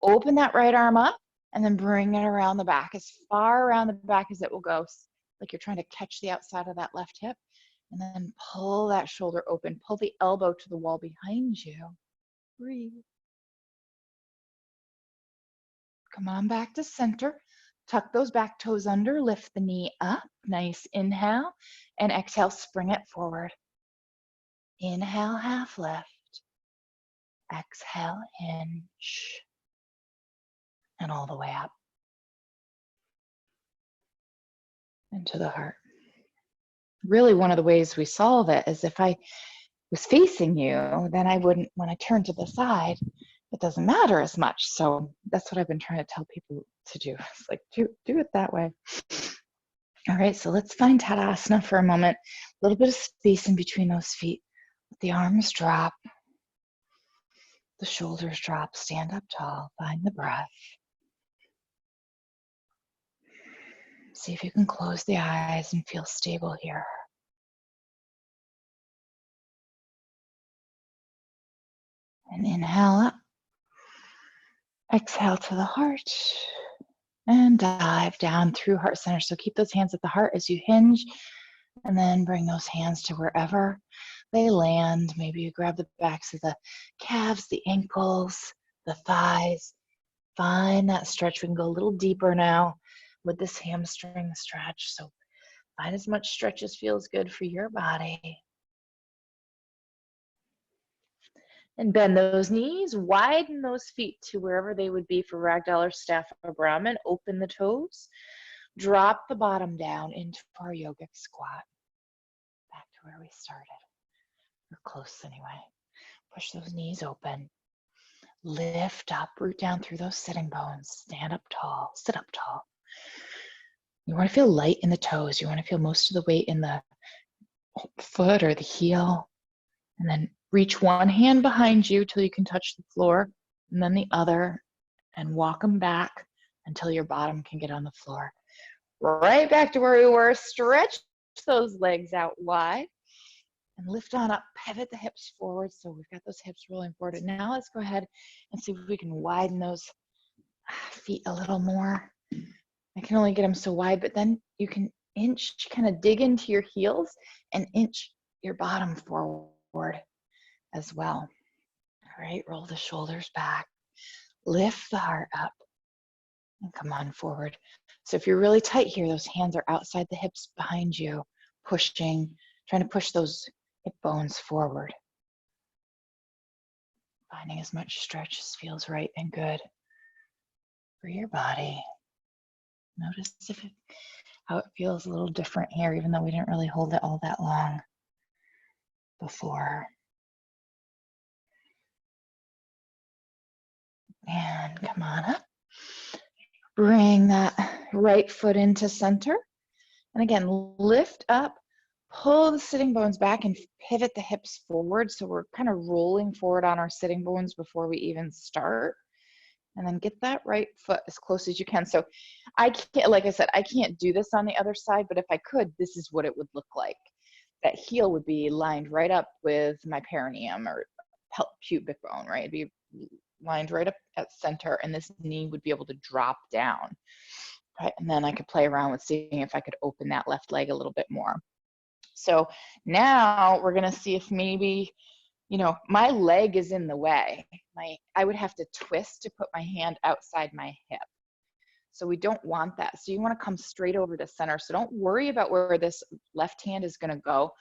open that right arm up, and then bring it around the back, as far around the back as it will go, like you're trying to catch the outside of that left hip. And then pull that shoulder open, pull the elbow to the wall behind you. Breathe. Come on back to center. Tuck those back toes under, lift the knee up. Nice inhale, and exhale, spring it forward. Inhale, half lift. Exhale, hinge, and all the way up into the heart. Really, one of the ways we solve it is if I was facing you, then I wouldn't, when I turn to the side, it doesn't matter as much. So that's what I've been trying to tell people to do. It's like, do it that way. All right, so let's find Tadasana for a moment. A little bit of space in between those feet. Let the arms drop, the shoulders drop, stand up tall, find the breath. See if you can close the eyes and feel stable here. And inhale up. Exhale to the heart. And dive down through heart center. So keep those hands at the heart as you hinge. And then bring those hands to wherever they land. Maybe you grab the backs of the calves, the ankles, the thighs. Find that stretch. We can go a little deeper now with this hamstring stretch. So find as much stretch as feels good for your body. And bend those knees, widen those feet to wherever they would be for ragdoll or staff or Brahman. Open the toes, drop the bottom down into our yogic squat. Back to where we started. We're close anyway. Push those knees open. Lift up, root down through those sitting bones. Stand up tall, sit up tall. You want to feel light in the toes. You want to feel most of the weight in the foot or the heel. And then reach one hand behind you till you can touch the floor, and then the other, and walk them back until your bottom can get on the floor. Right back to where we were. Stretch those legs out wide and lift on up. Pivot the hips forward. So we've got those hips rolling forward. And now let's go ahead and see if we can widen those feet a little more. I can only get them so wide, but then you can inch, kind of dig into your heels and inch your bottom forward as well. All right, roll the shoulders back, lift the heart up, and come on forward. So if you're really tight here, those hands are outside the hips behind you, pushing, trying to push those hip bones forward. Finding as much stretch as feels right and good for your body. Notice how it feels a little different here, even though we didn't really hold it all that long before. And come on up. Bring that right foot into center. And again, lift up, pull the sitting bones back and pivot the hips forward. So we're kind of rolling forward on our sitting bones before we even start. And then get that right foot as close as you can. So I can't, like I said, I can't do this on the other side, but if I could, this is what it would look like. That heel would be lined right up with my perineum or pubic bone, right? It'd be lined right up at center, and this knee would be able to drop down, right? And then I could play around with seeing if I could open that left leg a little bit more. So now we're gonna see if maybe, you know, my leg is in the way. I would have to twist to put my hand outside my hip. So we don't want that. So you want to come straight over to center. So don't worry about where this left hand is going to go.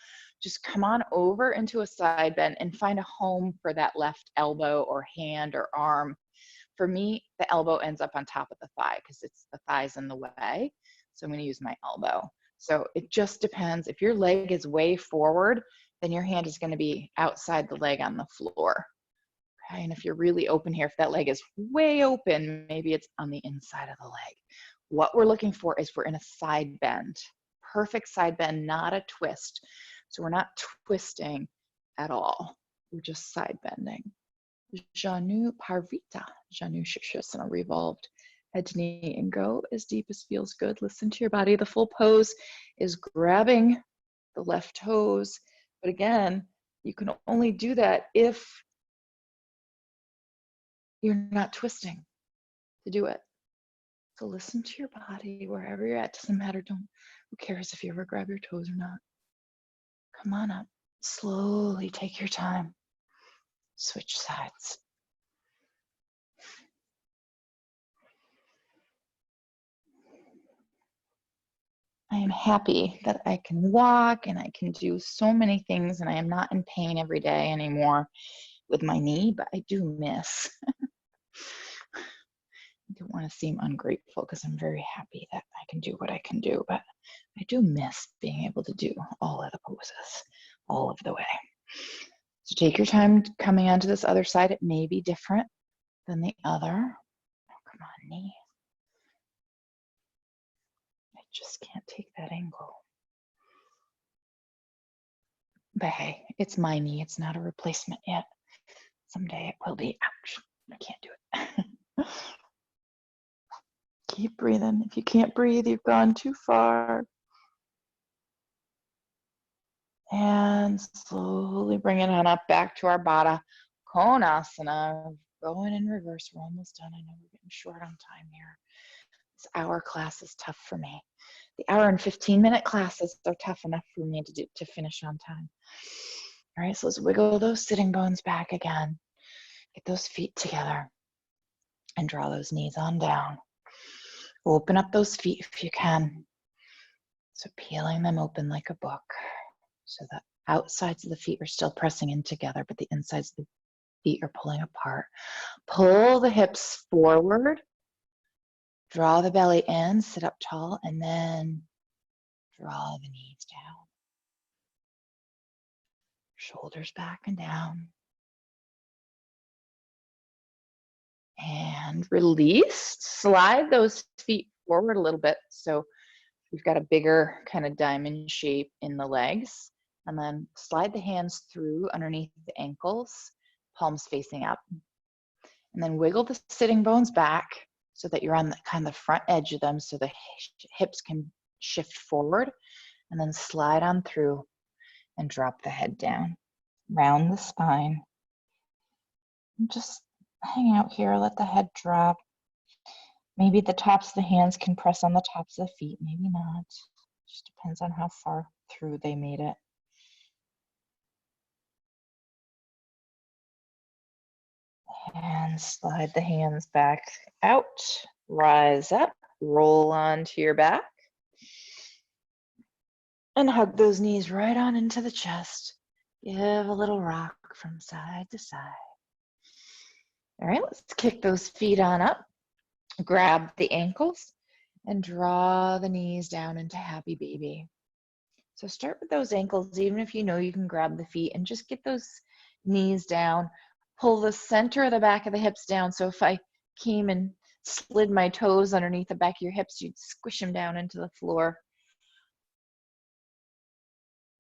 Just come on over into a side bend and find a home for that left elbow or hand or arm. For me, the elbow ends up on top of the thigh because it's the thigh's in the way. So I'm going to use my elbow. So it just depends. If your leg is way forward, then your hand is going to be outside the leg on the floor. Okay, and if you're really open here, if that leg is way open, maybe it's on the inside of the leg. What we're looking for is we're in a side bend. Perfect side bend, not a twist. So we're not twisting at all. We're just side bending. Janu Parvita, Janu Shirshasana, revolved head to knee and go as deep as feels good. Listen to your body. The full pose is grabbing the left toes. But again, you can only do that if you're not twisting to do it. So listen to your body wherever you're at. Doesn't matter. Who cares if you ever grab your toes or not? Come on up. Slowly take your time. Switch sides. I am happy that I can walk and I can do so many things and I am not in pain every day anymore. with my knee, but I do miss. I don't want to seem ungrateful because I'm very happy that I can do what I can do, but I do miss being able to do all of the poses all of the way. So take your time coming onto this other side. It may be different than the other. Oh, come on, knee. I just can't take that angle. But hey, it's my knee. It's not a replacement yet. Someday it will be. Ouch, I can't do it. Keep breathing. If you can't breathe, you've gone too far. And slowly bring it on up back to our Baddha Konasana. Going in reverse. We're almost done. I know we're getting short on time here. This hour class is tough for me. The hour and 15-minute classes are tough enough for me to finish on time. All right, so let's wiggle those sitting bones back again. Get those feet together and draw those knees on down. Open up those feet if you can. So peeling them open like a book. So the outsides of the feet are still pressing in together, but the insides of the feet are pulling apart. Pull the hips forward. Draw the belly in, sit up tall, and then draw the knees down. Shoulders back and down. And release. Slide those feet forward a little bit. So we've got a bigger kind of diamond shape in the legs. And then slide the hands through underneath the ankles, palms facing up. And then wiggle the sitting bones back so that you're on the kind of the front edge of them so the hips can shift forward. And then slide on through and drop the head down. Round the spine. And just hang out here, let the head drop. Maybe the tops of the hands can press on the tops of the feet, maybe not. Just depends on how far through they made it. And slide the hands back out, rise up, roll onto your back. And hug those knees right on into the chest. Give a little rock from side to side. All right, let's kick those feet on up. Grab the ankles and draw the knees down into happy baby. So start with those ankles, even if you know you can grab the feet, and just get those knees down. Pull the center of the back of the hips down. So if I came and slid my toes underneath the back of your hips, you'd squish them down into the floor.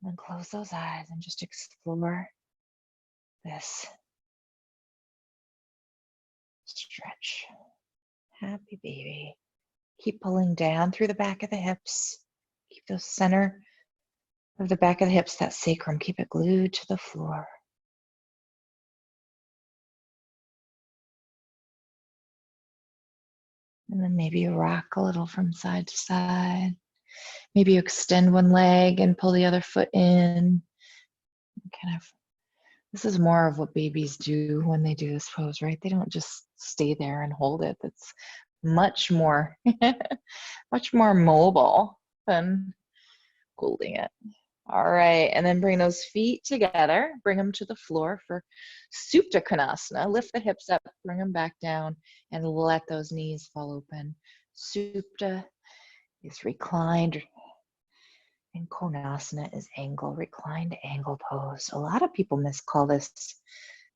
And then close those eyes and just explore this stretch. Happy baby. Keep pulling down through the back of the hips. Keep those center of the back of the hips, that sacrum, keep it glued to the floor. And then maybe you rock a little from side to side. Maybe you extend one leg and pull the other foot in. Kind of, this is more of what babies do when they do this pose, right? They don't just stay there and hold it. That's much more, much more mobile than holding it. All right, and then bring those feet together, bring them to the floor for Supta Konasana. Lift the hips up, bring them back down, and let those knees fall open. Supta is reclined, and Konasana is angle, reclined angle pose. A lot of people miscall this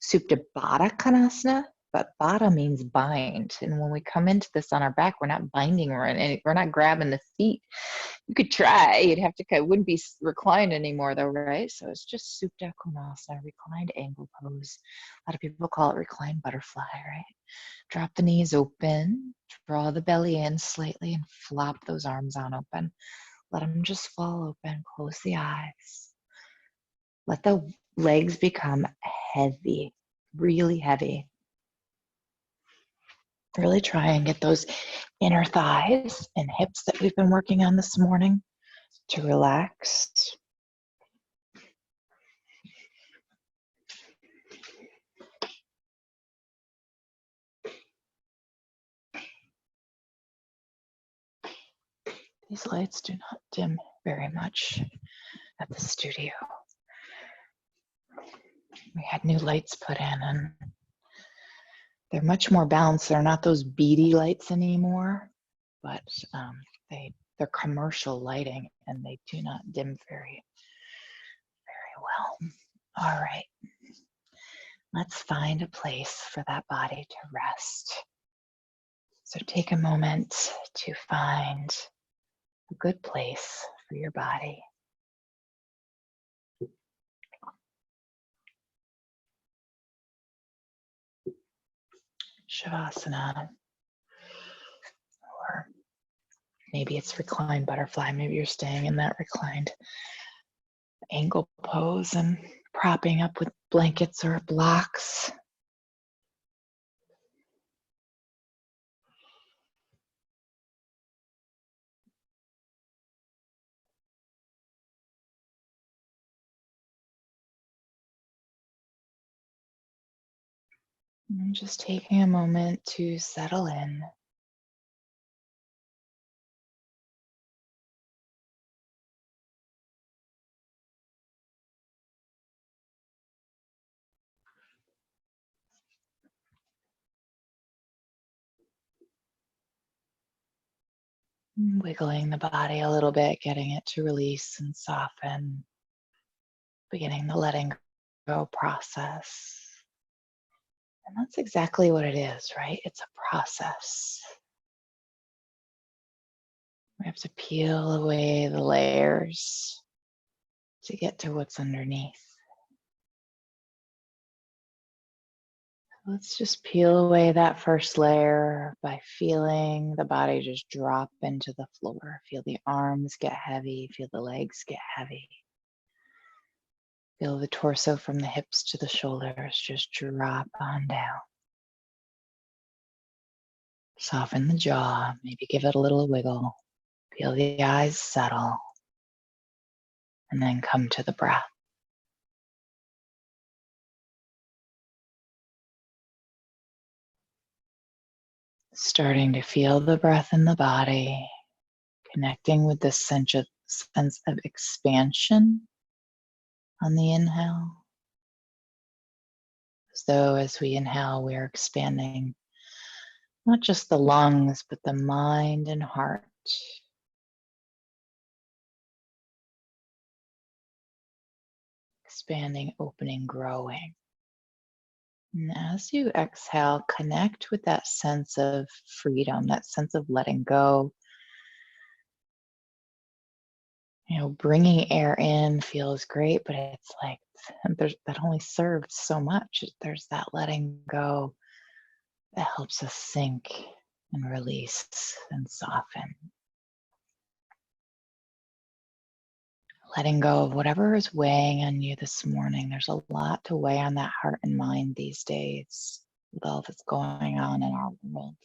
Supta Baddha Konasana, but Baddha means bind. And when we come into this on our back, we're not binding, we're not grabbing the feet. You could try, you'd have to, it wouldn't be reclined anymore though, right? So it's just Supta Konasana, reclined angle pose. A lot of people call it reclined butterfly, right? Drop the knees open, draw the belly in slightly and flop those arms on open. Let them just fall open, close the eyes. Let the legs become heavy, really heavy. Really try and get those inner thighs and hips that we've been working on this morning to relax. These lights do not dim very much at the studio. We had new lights put in and they're much more balanced. They're not those beady lights anymore, but they're commercial lighting and they do not dim very well. All right, let's find a place for that body to rest. So take a moment to find a good place for your body. Shavasana, or maybe it's reclined butterfly. Maybe you're staying in that reclined ankle pose and propping up with blankets or blocks. And just taking a moment to settle in. Wiggling the body a little bit, getting it to release and soften, beginning the letting go process. And that's exactly what it is, right? It's a process. We have to peel away the layers to get to what's underneath. Let's just peel away that first layer by feeling the body just drop into the floor. Feel the arms get heavy, feel the legs get heavy. Feel the torso from the hips to the shoulders just drop on down. Soften the jaw, maybe give it a little wiggle. Feel the eyes settle. And then come to the breath. Starting to feel the breath in the body, connecting with this sense of expansion on the inhale. As though as we inhale, we are expanding not just the lungs, but the mind and heart. Expanding, opening, growing. And as you exhale, connect with that sense of freedom, that sense of letting go. You know, bringing air in feels great, but it's like that only serves so much. There's that letting go that helps us sink and release and soften. Letting go of whatever is weighing on you this morning. There's a lot to weigh on that heart and mind these days with all that's going on in our world.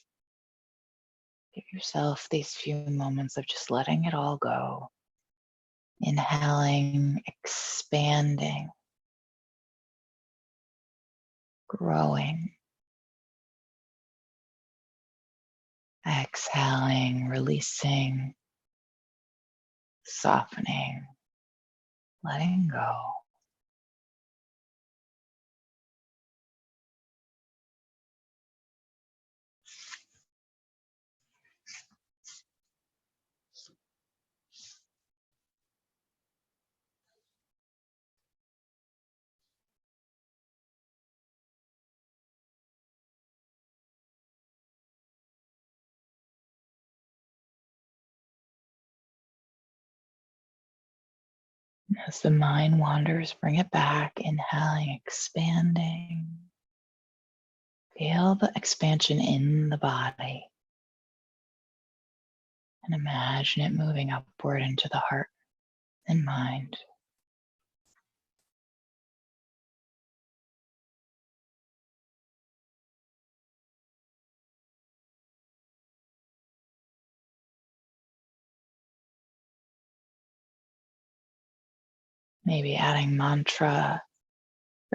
Give yourself these few moments of just letting it all go. Inhaling, expanding, growing. Exhaling, releasing, softening, letting go. As the mind wanders, bring it back, inhaling, expanding. Feel the expansion in the body. And imagine it moving upward into the heart and mind. Maybe adding mantra,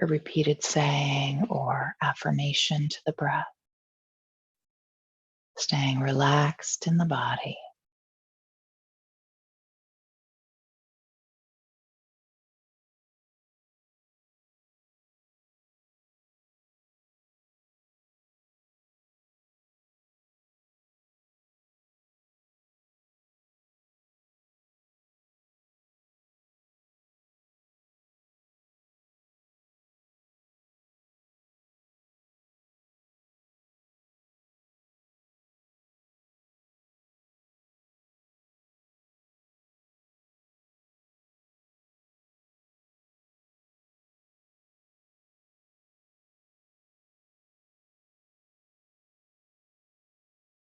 a repeated saying, or affirmation to the breath. Staying relaxed in the body.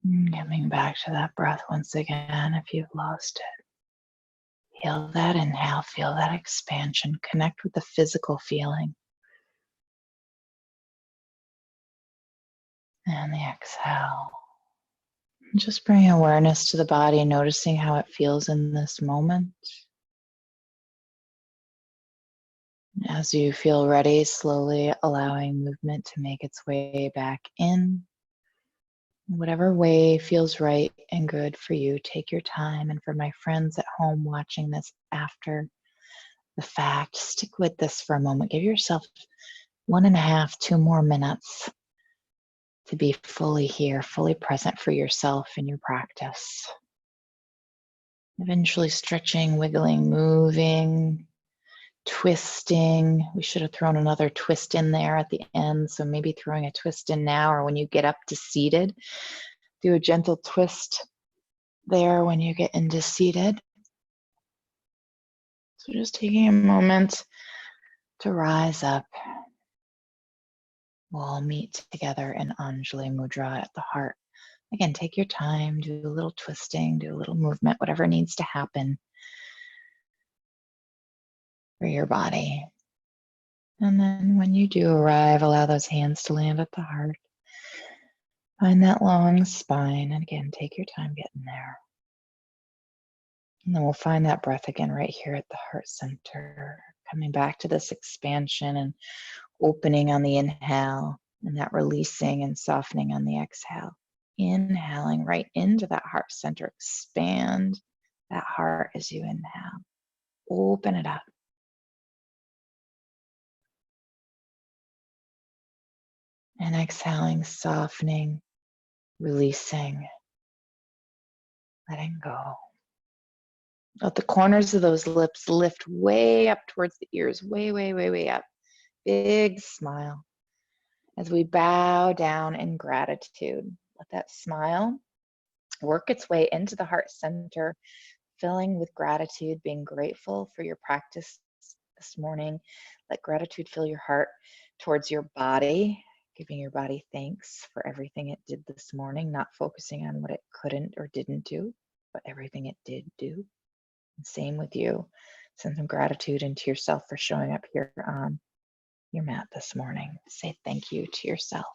Coming back to that breath once again if you've lost it. Feel that inhale, feel that expansion. Connect with the physical feeling. And the exhale. Just bring awareness to the body, noticing how it feels in this moment. As you feel ready, slowly allowing movement to make its way back in. Whatever way feels right and good for you, take your time. And for my friends at home watching this after the fact, stick with this for a moment. Give yourself 1.5, 2 more minutes to be fully here, fully present for yourself in your practice. Eventually stretching, wiggling, moving, twisting. We should have thrown another twist in there at the end. So maybe throwing a twist in now, or when you get up to seated, do a gentle twist there when you get into seated. So just taking a moment to rise up. We'll meet together in Anjali Mudra at the heart. Again, take your time, do a little twisting, do a little movement, whatever needs to happen for your body. And then when you do arrive, allow those hands to land at the heart. Find that long spine. And again, take your time getting there. And then we'll find that breath again right here at the heart center. Coming back to this expansion and opening on the inhale, and that releasing and softening on the exhale. Inhaling right into that heart center. Expand that heart as you inhale. Open it up. And exhaling, softening, releasing, letting go. Let the corners of those lips lift way up towards the ears, way, way, way, way up. Big smile as we bow down in gratitude. Let that smile work its way into the heart center, filling with gratitude, being grateful for your practice this morning. Let gratitude fill your heart towards your body, giving your body thanks for everything it did this morning, not focusing on what it couldn't or didn't do, but everything it did do. And same with you. Send some gratitude into yourself for showing up here on your mat this morning. Say thank you to yourself.